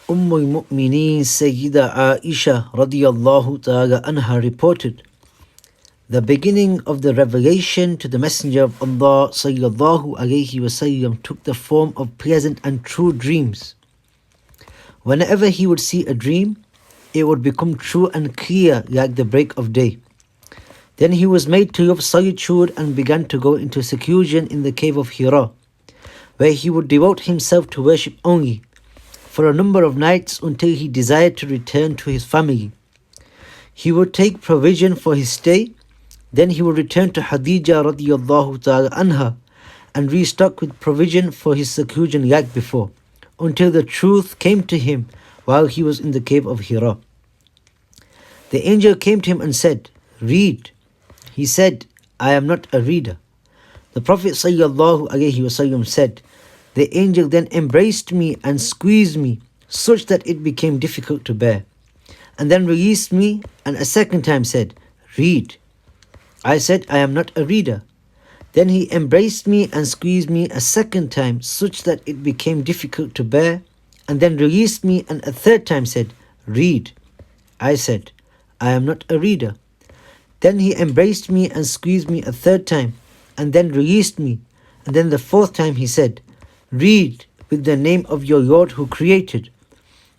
al-Mu'mineen Sayyida Aisha radiyallahu ta'ala anha reported, the beginning of the revelation to the Messenger of Allah sallallahu alayhi wasallam took the form of pleasant and true dreams. Whenever he would see a dream, it would become true and clear like the break of day. Then he was made to love solitude and began to go into seclusion in the cave of Hira, where he would devote himself to worship only, for a number of nights until he desired to return to his family. He would take provision for his stay, then he would return to Khadija radiyallahu ta'ala anha and restock with provision for his seclusion like before, until the truth came to him while he was in the cave of Hira. The angel came to him and said, "Read." He said, "I am not a reader." The Prophet sallallahu alaihi wasallam said, "The angel then embraced me and squeezed me such that it became difficult to bear, and then released me and a second time said, 'Read.' I said, 'I am not a reader.' Then he embraced me and squeezed me a second time such that it became difficult to bear, and then released me and a third time said, 'Read.' I said, 'I am not a reader.' Then he embraced me and squeezed me a third time, and then released me, and then the fourth time he said, 'Read with the name of your Lord who created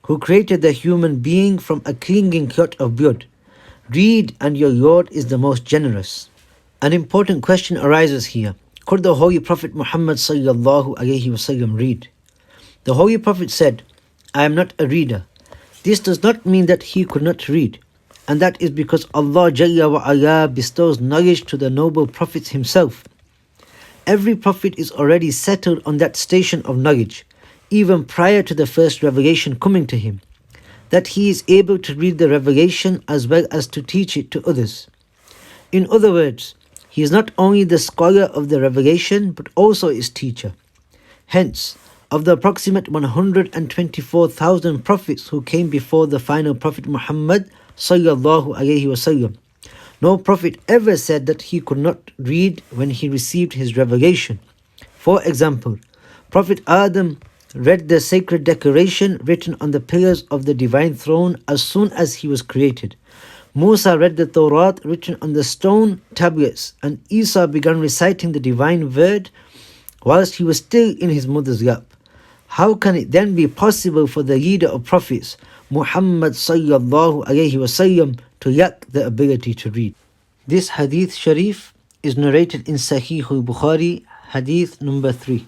the human being from a clinging clot of blood. Read, and your Lord is the most generous.'" An important question arises here. Could the Holy Prophet Muhammad sallallahu alaihi wasallam read? The Holy Prophet said, "I am not a reader." This does not mean that he could not read, and that is because Allah Jalla wa Ala bestows knowledge to the noble prophets himself. Every prophet is already settled on that station of knowledge, even prior to the first revelation coming to him, that he is able to read the revelation as well as to teach it to others. In other words, he is not only the scholar of the revelation but also its teacher. Hence, of the approximate 124,000 prophets who came before the final Prophet Muhammad sallallahu alaihi wasallam, no prophet ever said that he could not read when he received his revelation. For example, Prophet Adam read the sacred declaration written on the pillars of the divine throne as soon as he was created. Musa read the Torah written on the stone tablets, and Isa began reciting the divine word whilst he was still in his mother's lap. How can it then be possible for the leader of prophets, Muhammad sallallahu alaihi wasallam, to lack the ability to read? This hadith sharif is narrated in Sahih al-Bukhari, hadith number 3.